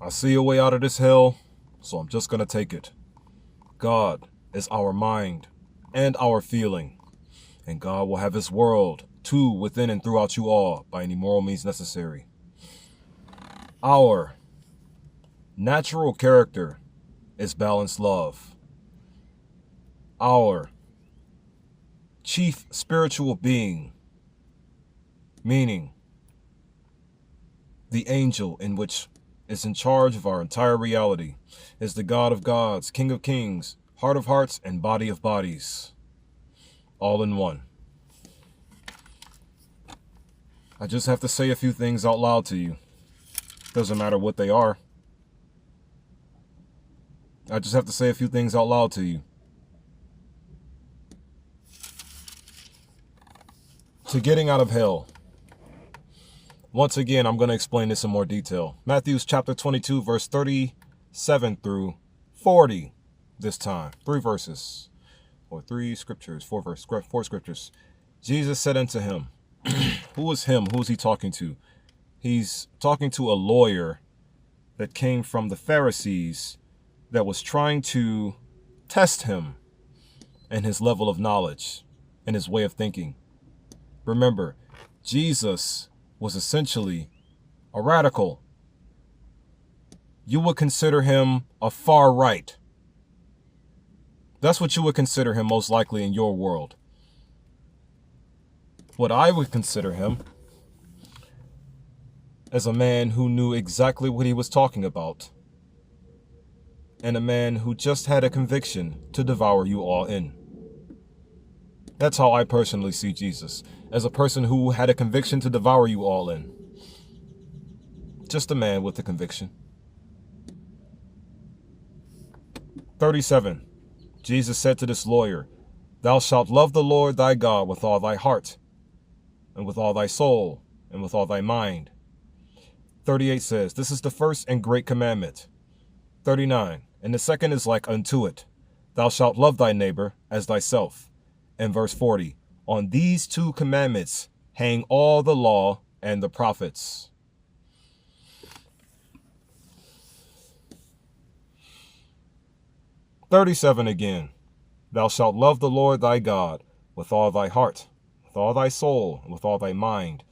I see a way out of this hell, so I'm just going to take it. God is our mind and our feeling, and God will have his world too within and throughout you all by any moral means necessary. Our natural character is balanced love. Our chief spiritual being, meaning the angel in which is in charge of our entire reality, is the God of gods, King of kings, heart of hearts, and body of bodies, all in one. I just have to say a few things out loud to you. Doesn't matter what they are. I just have to say a few things out loud to you. To getting out of hell. Once again, I'm going to explain this in more detail. Matthew chapter 22, verse 37 through 40 this time. 3 verses. Or 3 scriptures. 4 scriptures. Jesus said unto him, who is him? Who is he talking to? He's talking to a lawyer that came from the Pharisees that was trying to test him and his level of knowledge and his way of thinking. Remember, Jesus was essentially a radical. You would consider him a far right. That's what you would consider him most likely in your world. What I would consider him as a man who knew exactly what he was talking about, and a man who just had a conviction to devour you all in. That's how I personally see Jesus, as a person who had a conviction to devour you all in. Just a man with a conviction. 37. Jesus said to this lawyer, thou shalt love the Lord thy God with all thy heart, and with all thy soul, and with all thy mind. 38 says, this is the first and great commandment. 39, and the second is like unto it, thou shalt love thy neighbor as thyself. And verse 40, on these 2 commandments hang all the law and the prophets. (37) again, thou shalt love the Lord thy God with all thy heart, with all thy soul, and with all thy mind.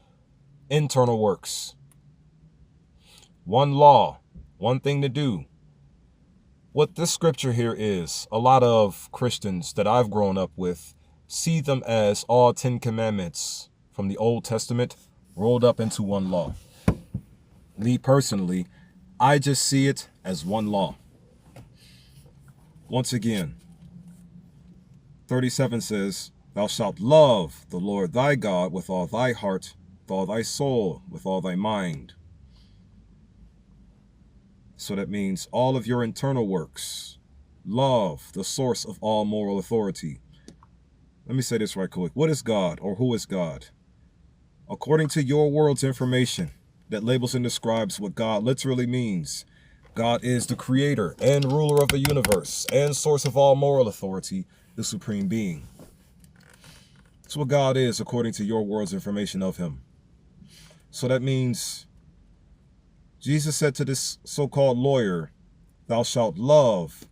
Internal works. One law, one thing to do. What this scripture here is, a lot of Christians that I've grown up with see them as all 10 commandments from the Old Testament rolled up into one law. Me personally, I just see it as one law. Once again, 37 says, thou shalt love the Lord thy God with all thy heart, with all thy soul, with all thy mind. So that means all of your internal works. Love, the source of all moral authority. Let me say this right quick. What is God, or who is God? According to your world's information that labels and describes what God literally means, God is the creator and ruler of the universe and source of all moral authority, the supreme being. That's what God is according to your world's information of him. So that means Jesus said to this so-called lawyer, thou shalt love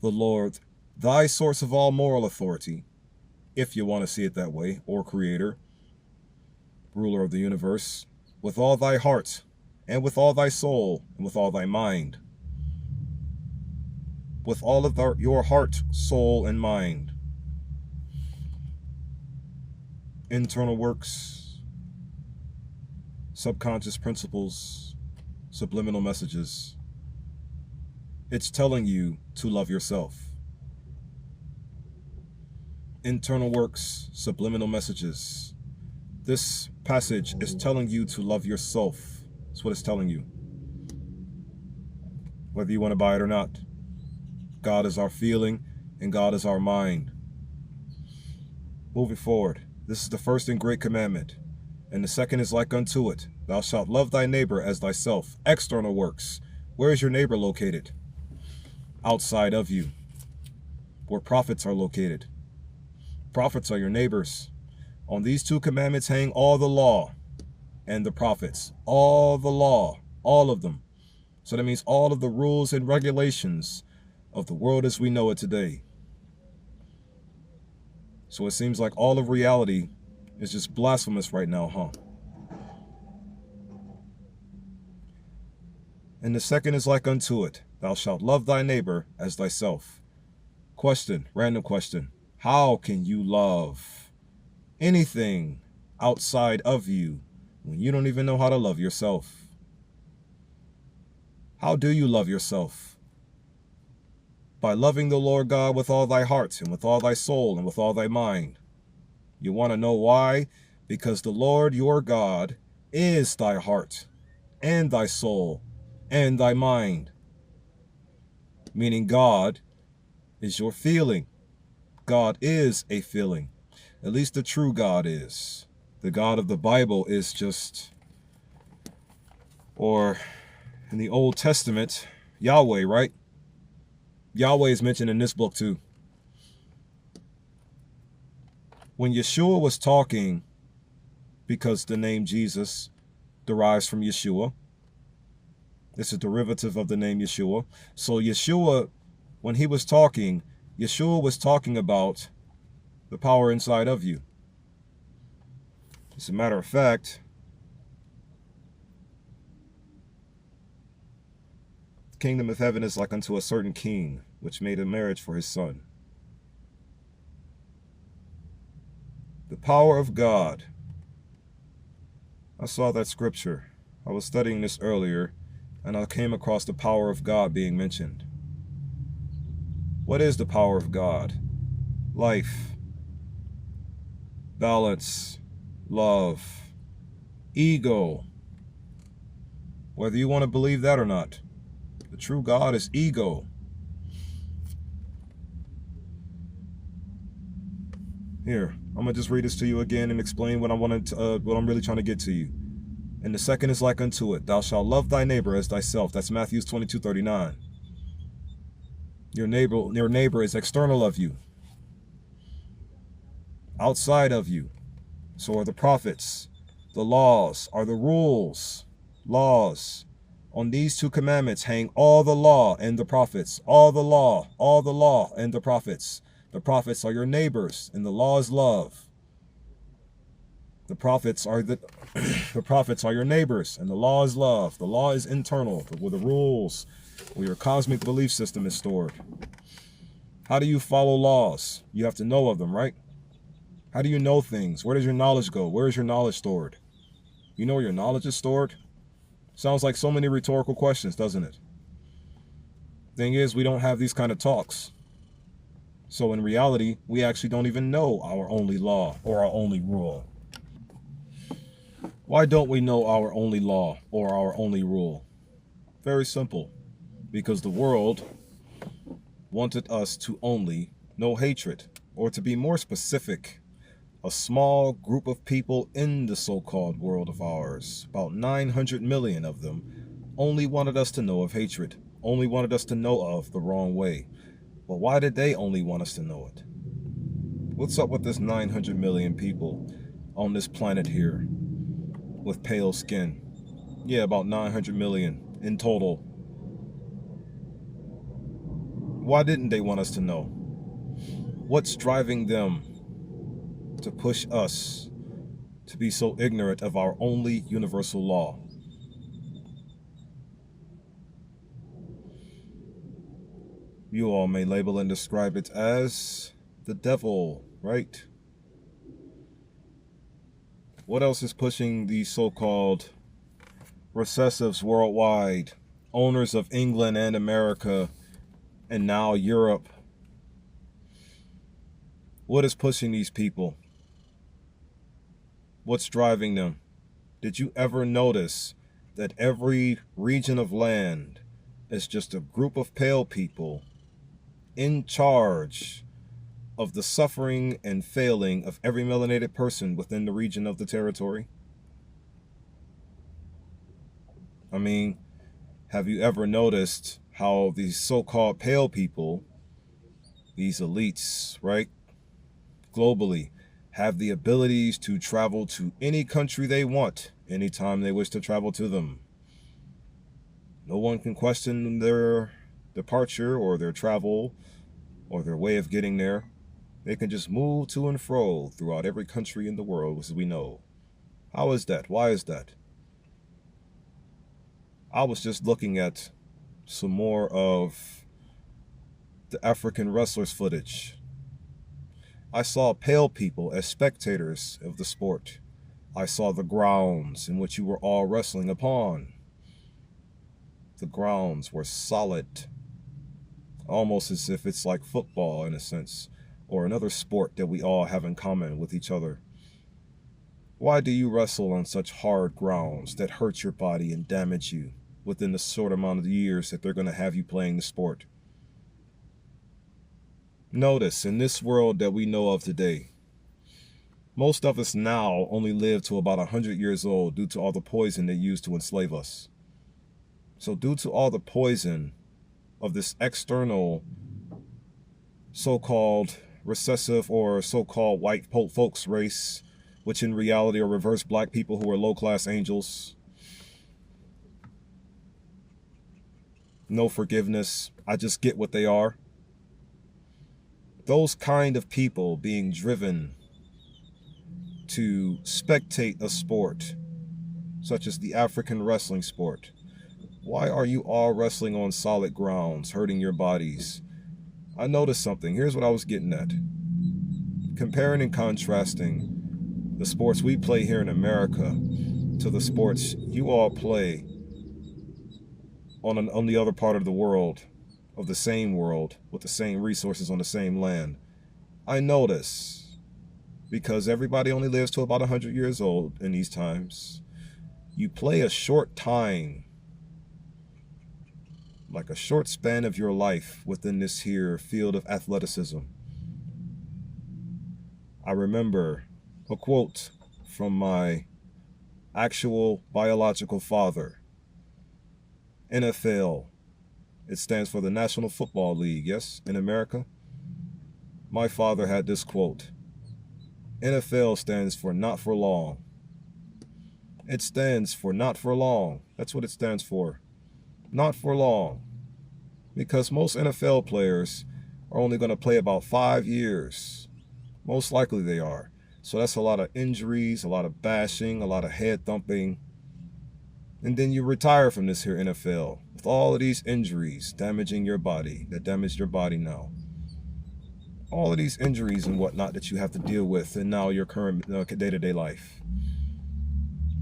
the Lord, thy source of all moral authority, if you want to see it that way, or creator, ruler of the universe, with all thy heart, and with all thy soul, and with all thy mind. With all of your heart, soul, and mind. Internal works, subconscious principles, subliminal messages. It's telling you to love yourself. Internal works, subliminal messages. This passage is telling you to love yourself. That's what it's telling you. Whether you want to buy it or not. God is our feeling and God is our mind. Moving forward, this is the first and great commandment. And the second is like unto it. Thou shalt love thy neighbor as thyself. External works. Where is your neighbor located? Outside of you. Where prophets are located. Prophets are your neighbors. On these 2 commandments hang all the law and the prophets. All the law. All of them. So that means all of the rules and regulations of the world as we know it today. So it seems like all of reality is just blasphemous right now, huh? And the second is like unto it, thou shalt love thy neighbor as thyself. Question, random question. How can you love anything outside of you when you don't even know how to love yourself? How do you love yourself? By loving the Lord God with all thy heart and with all thy soul and with all thy mind. You want to know why? Because the Lord your God is thy heart and thy soul and thy mind. Meaning God is your feeling. God is a feeling. At least the true God is. The God of the Bible is just, or in the Old Testament, Yahweh, right? Yahweh is mentioned in this book too. When Yeshua was talking, because the name Jesus derives from Yeshua, it's a derivative of the name Yeshua. So Yeshua, when he was talking, Yeshua was talking about the power inside of you. As a matter of fact, the kingdom of heaven is like unto a certain king, which made a marriage for his son. The power of God. I saw that scripture. I was studying this earlier, and I came across the power of God being mentioned. What is the power of God? Life, balance, love, ego. Whether you want to believe that or not, the true God is ego. Here, I'm gonna just read this to you again and explain what I'm really trying to get to you. And the second is like unto it, thou shalt love thy neighbor as thyself. That's Matthew 22:39. Your neighbor is external of you, outside of you. So are the prophets. The laws are the rules. Laws. On these two commandments hang all the law and the prophets. All the law and the prophets. The prophets are your neighbors, and the law is love. The prophets are the prophets are your neighbors, and the law is love. The law is internal, where the rules, where your cosmic belief system is stored. How do you follow laws? You have to know of them, right? How do you know things? Where does your knowledge go? Where is your knowledge stored? You know where your knowledge is stored? Sounds like so many rhetorical questions, doesn't it? Thing is, we don't have these kind of talks. So in reality, we actually don't even know our only law or our only rule. Why don't we know our only law or our only rule? Very simple. Because the world wanted us to only know hatred, or to be more specific, a small group of people in the so-called world of ours, about 900 million of them, only wanted us to know of hatred, only wanted us to know of the wrong way. But why did they only want us to know it? What's up with this 900 million people on this planet here with pale skin? Yeah, about 900 million in total. Why didn't they want us to know? What's driving them to push us to be so ignorant of our only universal law? You all may label and describe it as the devil, right? What else is pushing these so-called recessives worldwide, owners of England and America, and now Europe? What is pushing these people? What's driving them? Did you ever notice that every region of land is just a group of pale people in charge of the suffering and failing of every melanated person within the region of the territory? I mean, have you ever noticed how these so-called pale people, these elites, right, globally, have the abilities to travel to any country they want, anytime they wish to travel to them? No one can question their departure or their travel or their way of getting there. They can just move to and fro throughout every country in the world, as we know. How is that? Why is that? I was just looking at some more of the African wrestlers footage. I saw pale people as spectators of the sport. I saw the grounds in which you were all wrestling upon. The grounds were solid, almost as if it's like football in a sense, or another sport that we all have in common with each other. Why do you wrestle on such hard grounds that hurt your body and damage you within the short amount of years that they're going to have you playing the sport? Notice, in this world that we know of today, most of us now only live to about 100 years old due to all the poison they used to enslave us. So due to all the poison of this external so-called recessive or so-called white folks race, which in reality are reverse black people who are low-class angels, no forgiveness, I just get what they are. Those kind of people being driven to spectate a sport, such as the African wrestling sport. Why are you all wrestling on solid grounds, hurting your bodies? I noticed something. Here's what I was getting at. Comparing and contrasting the sports we play here in America to the sports you all play on the other part of the world, of the same world, with the same resources on the same land. I notice, because everybody only lives to about 100 years old in these times, you play a short time, like a short span of your life within this here field of athleticism. I remember a quote from my actual biological father. NFL, it stands for the National Football League, yes, in America. My father had this quote. NFL stands for not for long. It stands for not for long. That's what it stands for. Not for long. Because most NFL players are only going to play about 5 years. Most likely they are. So that's a lot of injuries, a lot of bashing, a lot of head thumping. And then you retire from this here NFL with all of these injuries damaging your body, that damaged your body now. All of these injuries and whatnot that you have to deal with in now your current day-to-day life.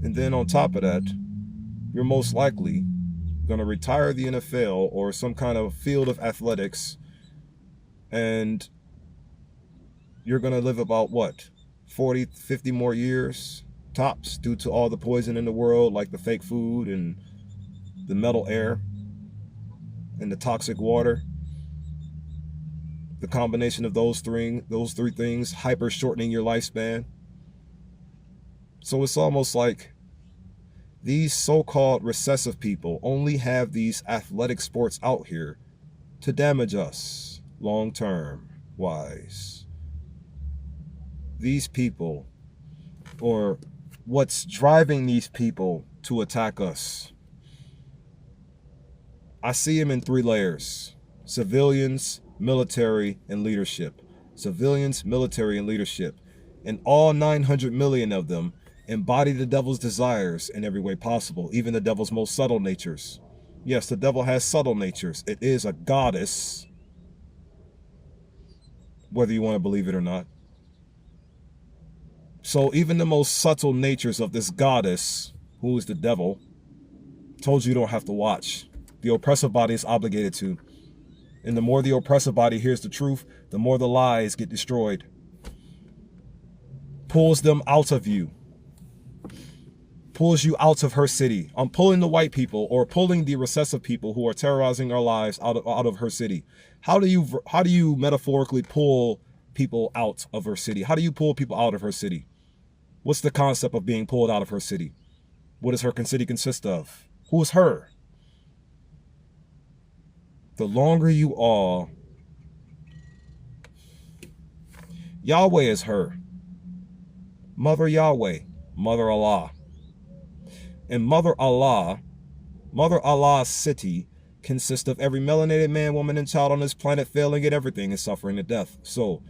And then on top of that, you're most likely going to retire the NFL or some kind of field of athletics, and you're going to live about what, 40, 50 more years tops, due to all the poison in the world, like the fake food and the metal air and the toxic water. The combination of those three things hyper shortening your lifespan. So it's almost like these so-called recessive people only have these athletic sports out here to damage us long-term wise. These people, or what's driving these people to attack us, I see them in 3 layers: civilians, military, and leadership. Civilians, military, and leadership. And all 900 million of them embody the devil's desires in every way possible, even the devil's most subtle natures. Yes, the devil has subtle natures. It is a goddess, whether you want to believe it or not. So even the most subtle natures of this goddess, who is the devil, told you don't have to watch. The oppressive body is obligated to. And the more the oppressive body hears the truth, the more the lies get destroyed. Pulls them out of you. Pulls you out of her city. I'm pulling the white people, or pulling the recessive people who are terrorizing our lives out of her city. How do you metaphorically pull people out of her city? How do you pull people out of her city? What's the concept of being pulled out of her city? What does her city consist of? Who is her? The longer you are, Yahweh is her. Mother Yahweh, Mother Allah. And Mother Allah Mother Allah's city consists of every melanated man, woman, and child on this planet failing at everything and suffering to death. So,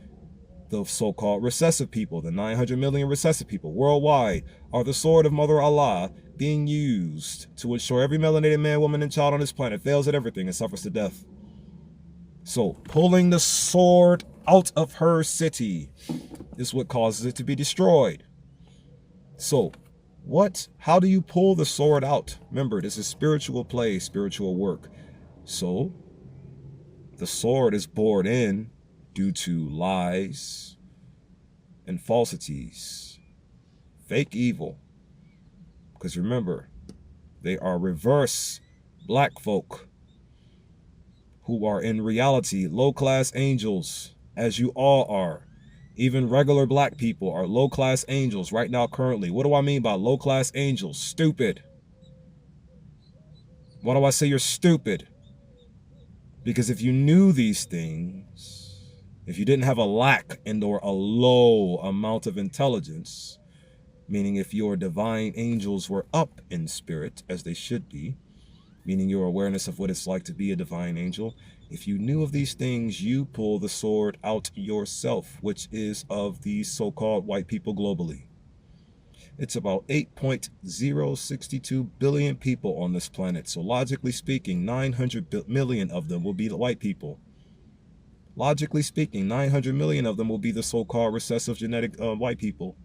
the so-called recessive people, the 900 million recessive people worldwide, are the sword of Mother Allah being used to ensure every melanated man, woman, and child on this planet fails at everything and suffers to death. So, pulling the sword out of her city is what causes it to be destroyed. So, how do you pull the sword out? Remember, this is spiritual play, spiritual work. So, the sword is bored in due to lies and falsities, fake evil. Because remember, they are reverse black folk who are in reality low-class angels, as you all are. Even regular black people are low-class angels right now currently. What do I mean by low-class angels? Stupid. Why do I say you're stupid? Because if you knew these things, if you didn't have a lack and or a low amount of intelligence, meaning if your divine angels were up in spirit, as they should be, meaning your awareness of what it's like to be a divine angel, if you knew of these things, you pull the sword out yourself, which is of these so-called white people globally. It's about 8.062 billion people on this planet. So logically speaking, 900 million of them will be the white people. Logically speaking, 900 million of them will be the so-called recessive genetic white people.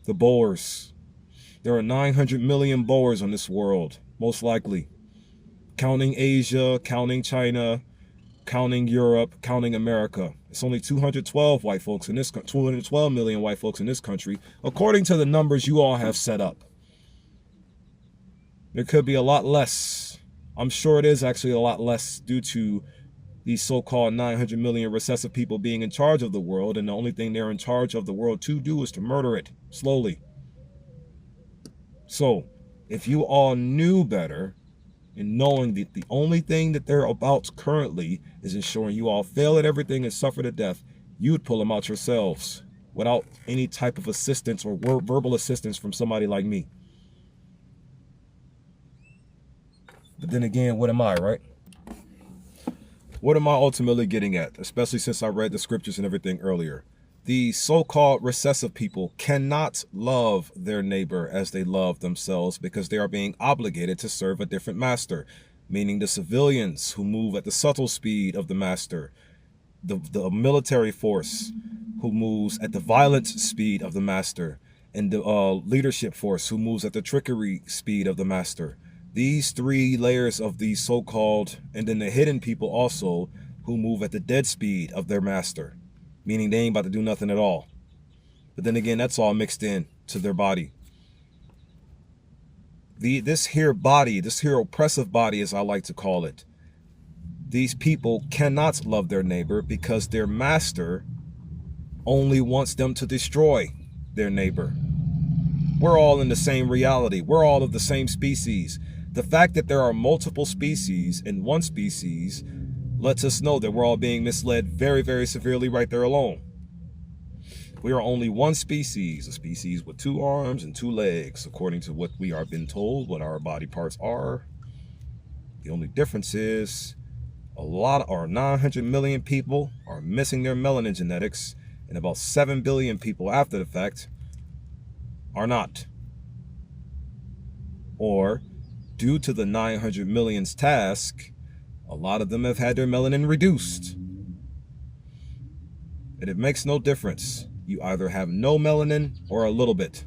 The Boers. There are 900 million Boers on this world, most likely. Counting Asia, counting China, counting Europe, counting America. It's only 212 white folks in this 212 million white folks in this country, according to the numbers you all have set up. There could be a lot less. I'm sure it is actually a lot less due to these so-called 900 million recessive people being in charge of the world, and the only thing they're in charge of the world to do is to murder it slowly. So, if you all knew better, and knowing that the only thing that they're about currently is ensuring you all fail at everything and suffer to death, you would pull them out yourselves without any type of assistance or verbal assistance from somebody like me. But then again, what am I, right? What am I ultimately getting at, especially since I read the scriptures and everything earlier? The so-called recessive people cannot love their neighbor as they love themselves because they are being obligated to serve a different master, meaning the civilians who move at the subtle speed of the master, the military force who moves at the violent speed of the master, and the leadership force who moves at the trickery speed of the master. These three layers of these so-called, and then the hidden people also who move at the dead speed of their master, meaning they ain't about to do nothing at all. But then again, that's all mixed in to their body. This here body, this here oppressive body, as I like to call it, these people cannot love their neighbor because their master only wants them to destroy their neighbor. We're all in the same reality. We're all of the same species. The fact that there are multiple species in one species lets us know that we're all being misled very, very severely right there alone. We are only one species, a species with 2 arms and 2 legs, according to what we are been told, what our body parts are. The only difference is a lot, or 900 million people are missing their melanin genetics, and about 7 billion people after the fact are not. Or, due to the 900 million's task, a lot of them have had their melanin reduced. And it makes no difference. You either have no melanin or a little bit.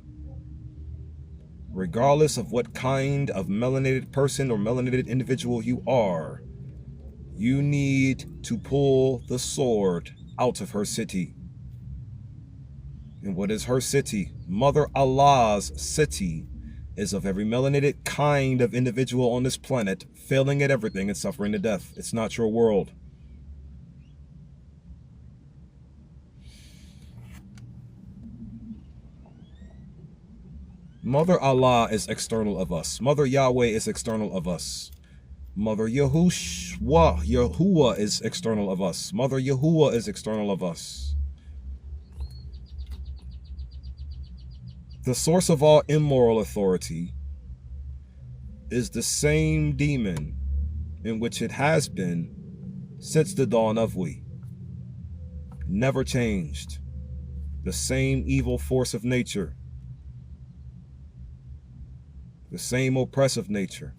Regardless of what kind of melanated person or melanated individual you are, you need to pull the sword out of her city. And what is her city? Mother Allah's city is of every melanated kind of individual on this planet failing at everything and suffering to death. It's not your world. Mother Allah is external of us. Mother Yahweh is external of us. Mother Yahuwah is external of us. Mother Yahuwah is external of us. The source of all immoral authority is the same demon in which it has been since the dawn of we. Never changed. The same evil force of nature. The same oppressive nature.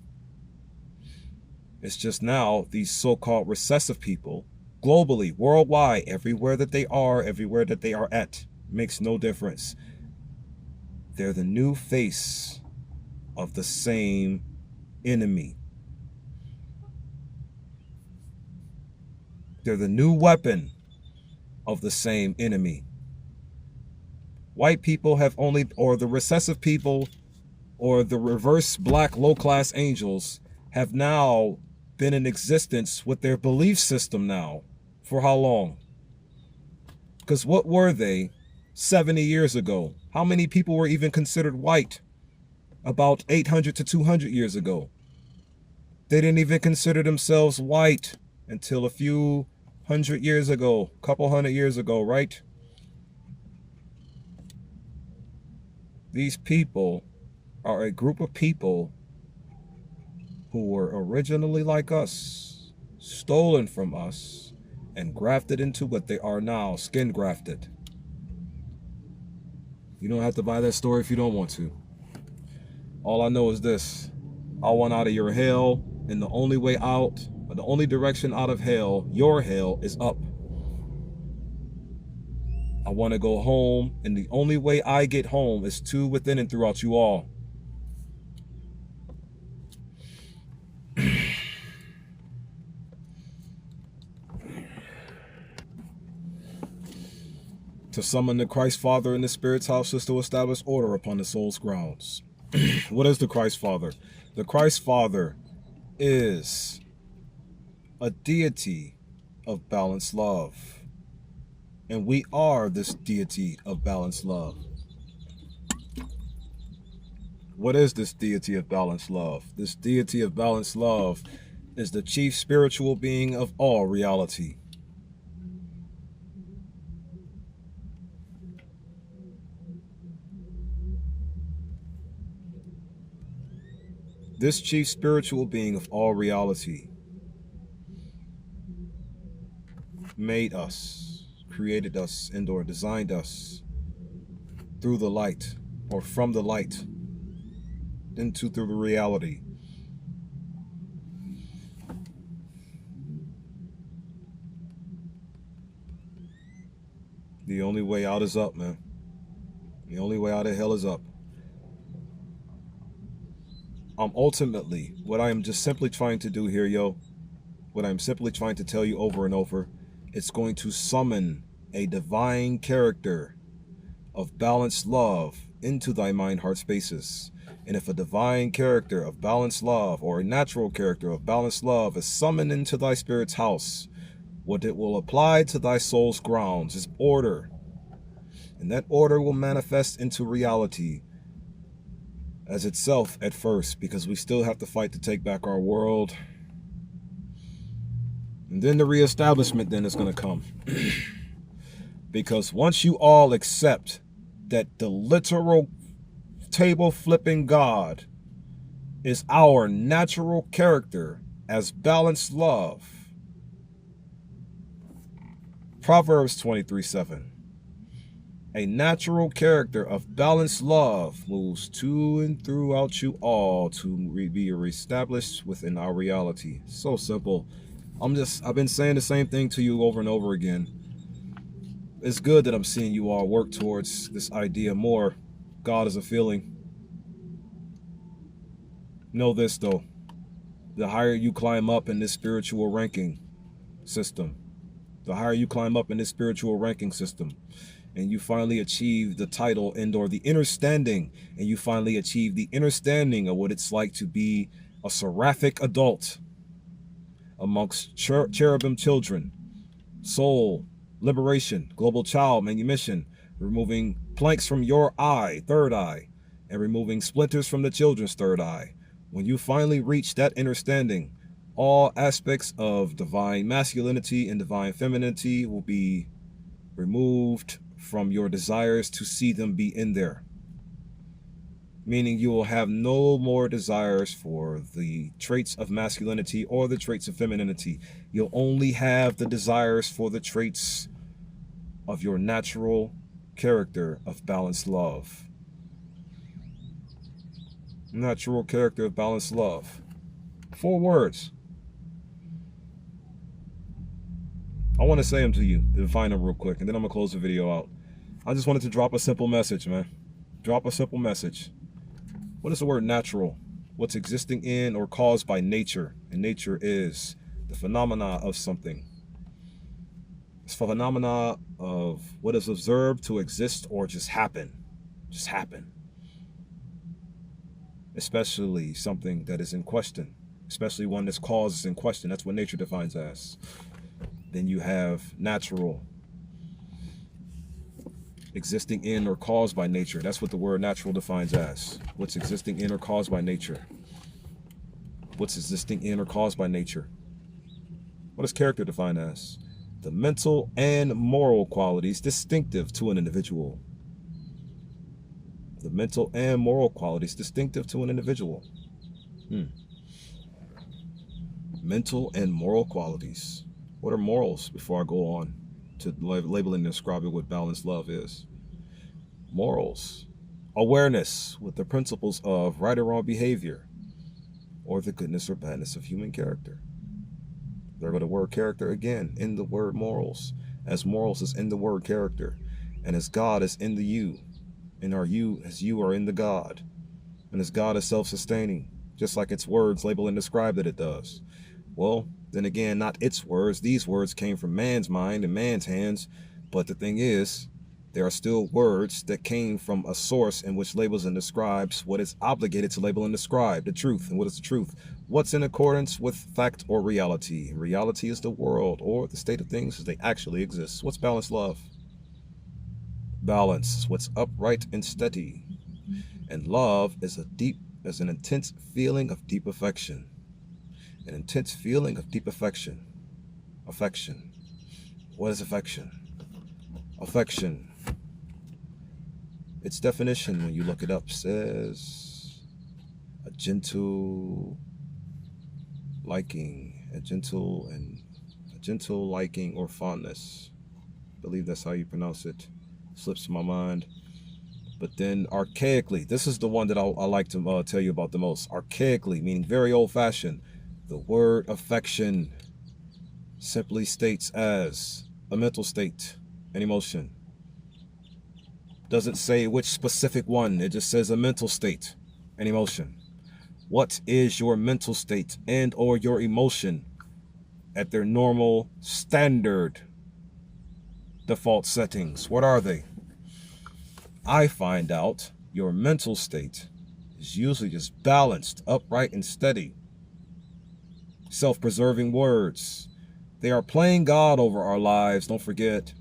It's just now these so-called recessive people, globally, worldwide, everywhere that they are at, makes no difference. They're the new face of the same enemy. They're the new weapon of the same enemy. White people have only, or the recessive people, or the reverse black low-class angels have now been in existence with their belief system now. For how long? Because what were they 70 years ago? How many people were even considered white about 800 to 200 years ago? They didn't even consider themselves white until a few hundred years ago, couple hundred years ago, right? These people are a group of people who were originally like us, stolen from us, and grafted into what they are now, skin grafted. You don't have to buy that story if you don't want to. All I know is this: I want out of your hell, and the only way out, or the only direction out of hell, your hell, is up. I want to go home, and the only way I get home is to, within, and throughout you all. To summon the Christ Father in the Spirit's house is to establish order upon the soul's grounds. What is the Christ Father? The Christ Father is a deity of balanced love. And we are this deity of balanced love. What is this deity of balanced love? This deity of balanced love is the chief spiritual being of all reality. This chief spiritual being of all reality made us, created us, and/or designed us through the light, or from the light through the reality. The only way out is up, man. The only way out of hell is up. Ultimately, what I am just simply trying to do here, what I'm simply trying to tell you over and over, it's going to summon a divine character of balanced love into thy mind, heart spaces. And if a divine character of balanced love, or a natural character of balanced love, is summoned into thy spirit's house, what it will apply to thy soul's grounds is order. And that order will manifest into reality as itself at first, because we still have to fight to take back our world. And then the reestablishment then is going to come. Because once you all accept that the literal table flipping God is our natural character as balanced love. Proverbs 23:7. A natural character of balanced love moves to and throughout you all to be reestablished within our reality. So simple. I've been saying the same thing to you over and over again. It's good that I'm seeing you all work towards this idea more. God is a feeling. Know this though, the higher you climb up in this spiritual ranking system, and you finally achieve the title and/or the understanding, and you finally achieve the understanding of what it's like to be a seraphic adult amongst cherubim children, soul, liberation, global child manumission, removing planks from your eye, third eye, and removing splinters from the children's third eye. When you finally reach that understanding, all aspects of divine masculinity and divine femininity will be removed from your desires to see them be in there. meaning you will have no more desires for the traits of masculinity or the traits of femininity. You'll only have the desires for the traits of your natural character of balanced love. Natural character of balanced love. 4 words. I want to say them to you, define them real quick, and then I'm going to close the video out. I just wanted to drop a simple message, man. Drop a simple message. What is the word natural? What's existing in or caused by nature. And nature is the phenomena of something. It's phenomena of what is observed to exist or just happen. Just happen. Especially something that is in question. Especially one that's caused is in question. That's what nature defines as. Then you have natural. Existing in or caused by nature. That's what the word natural defines as. What's existing in or caused by nature. What's existing in or caused by nature. What is character defined as? The mental and moral qualities distinctive to an individual. The mental and moral qualities distinctive to an individual. Mental and moral qualities. What are morals before I go on to labeling and describing what balanced love is? Morals. Awareness with the principles of right or wrong behavior or the goodness or badness of human character. There go the word character again in the word morals. As morals is in the word character. And as God is in the you. And our you as you are in the God. And as God is self-sustaining. Just like its words label and describe that it does. Well, then again, not its words. These words came from man's mind and man's hands. But the thing is, there are still words that came from a source in which labels and describes what is obligated to label and describe, the truth. And what is the truth? What's in accordance with fact or reality? Reality is the world or the state of things as they actually exist. What's balanced love? Balance is what's upright and steady. And love is an intense feeling of deep affection. An intense feeling of deep affection. Affection. What is affection? Affection. Its definition, when you look it up, says a gentle liking, a gentle liking or fondness. I believe that's how you pronounce it. Slips my mind. But then archaically, this is the one that I like to tell you about the most. Archaically, meaning very old-fashioned. The word affection simply states as a mental state, an emotion. Doesn't say which specific one. It just says a mental state, an emotion. What is your mental state and or your emotion at their normal standard default settings? What are they? I find out your mental state is usually just balanced, upright, and steady. Self-preserving words. They are playing God over our lives, don't forget.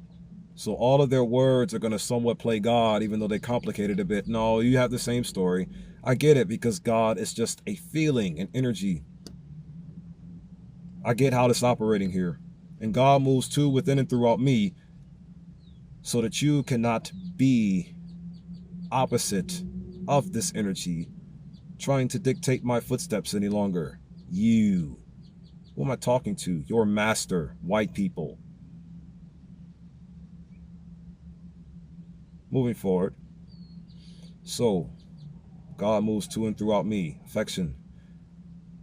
So all of their words are going to somewhat play God, even though they complicate it a bit. No, you have the same story. I get it, because God is just a feeling, an energy. I get how it's operating here. And God moves to, within, and throughout me so that you cannot be opposite of this energy, trying to dictate my footsteps any longer. You. Who am I talking to? Your master, white people. Moving forward. So, God moves to and throughout me. Affection.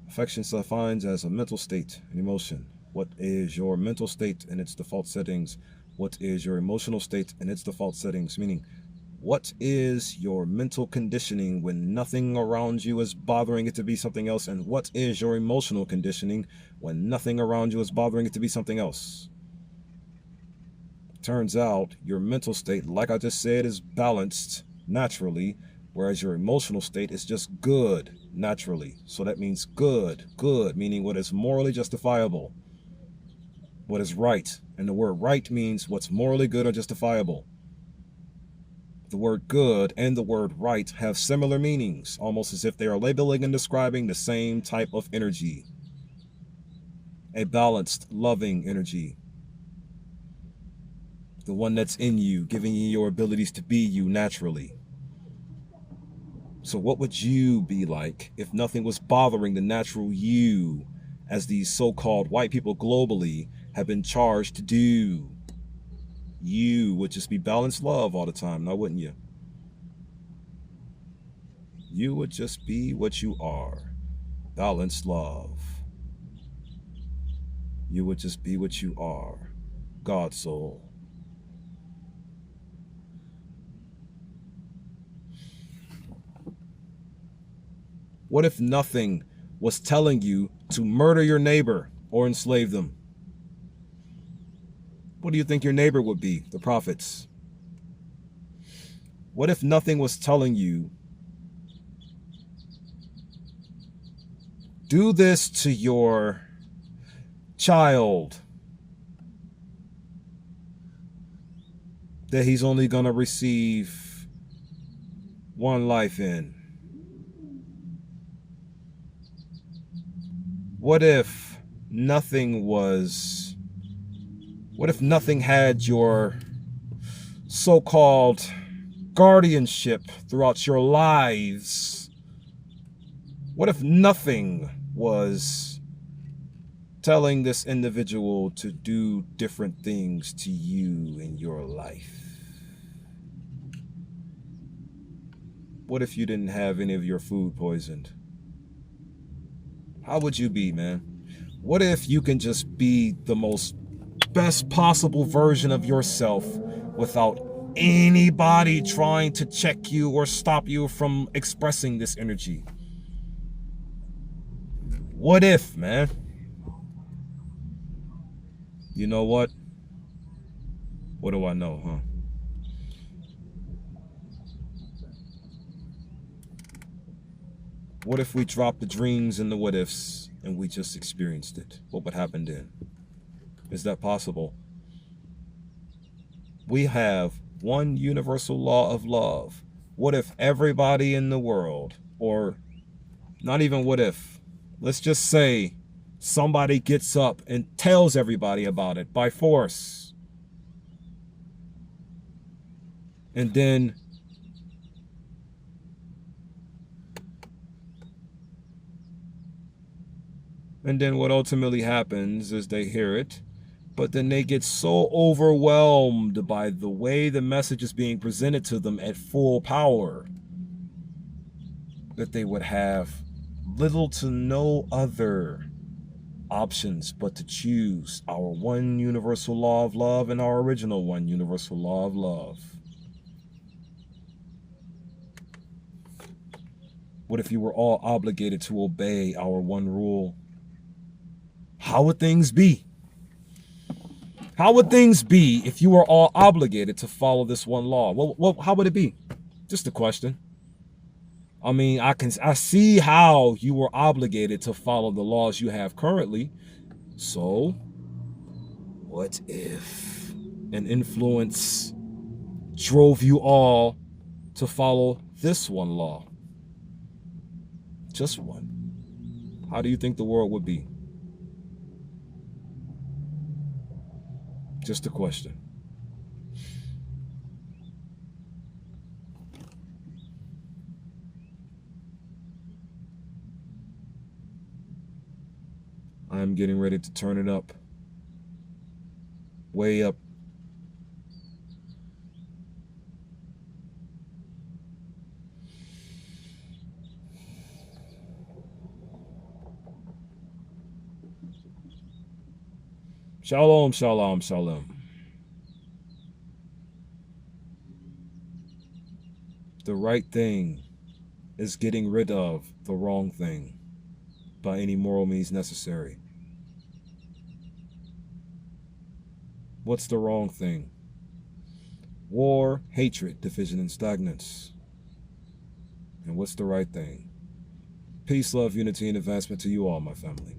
Affection defines as a mental state, an emotion. What is your mental state and its default settings? What is your emotional state and its default settings? Meaning, what is your mental conditioning when nothing around you is bothering it to be something else? And what is your emotional conditioning when nothing around you is bothering it to be something else? Turns out your mental state, like I just said, is balanced naturally, whereas your emotional state is just good naturally. So that means good, meaning what is morally justifiable, what is right. And the word right means what's morally good or justifiable. The word good and the word right have similar meanings, almost as if they are labeling and describing the same type of energy. A balanced, loving energy. The one that's in you, giving you your abilities to be you naturally. So what would you be like if nothing was bothering the natural you, as these so-called white people globally have been charged to do? You would just be balanced love all the time, now wouldn't you? You would just be what you are, balanced love. You would just be what you are, God soul. What if nothing was telling you to murder your neighbor or enslave them? What do you think your neighbor would be? The prophets. What if nothing was telling you, do this to your child, that he's only going to receive one life in? What if nothing had your so-called guardianship throughout your lives? What if nothing was telling this individual to do different things to you in your life? What if you didn't have any of your food poisoned? How would you be, man? What if you can just be the most best possible version of yourself without anybody trying to check you or stop you from expressing this energy? What if, man? You know what? What do I know, huh? What if we dropped the dreams and the what ifs and we just experienced it? What would happen then? Is that possible? We have one universal law of love. What if everybody in the world, or not even what if, let's just say somebody gets up and tells everybody about it by force, and then what ultimately happens is they hear it, but then they get so overwhelmed by the way the message is being presented to them at full power that they would have little to no other options but to choose our one universal law of love and our original one universal law of love. What if you were all obligated to obey our one rule? How would things be? How would things be if you were all obligated to follow this one law? Well, how would it be? Just a question. I mean, I see how you were obligated to follow the laws you have currently. So, what if an influence drove you all to follow this one law? Just one. How do you think the world would be? Just a question. I'm getting ready to turn it up. Way up. Shalom, shalom, shalom. The right thing is getting rid of the wrong thing by any moral means necessary. What's the wrong thing? War, hatred, division, and stagnance. And what's the right thing? Peace, love, unity, and advancement to you all, my family.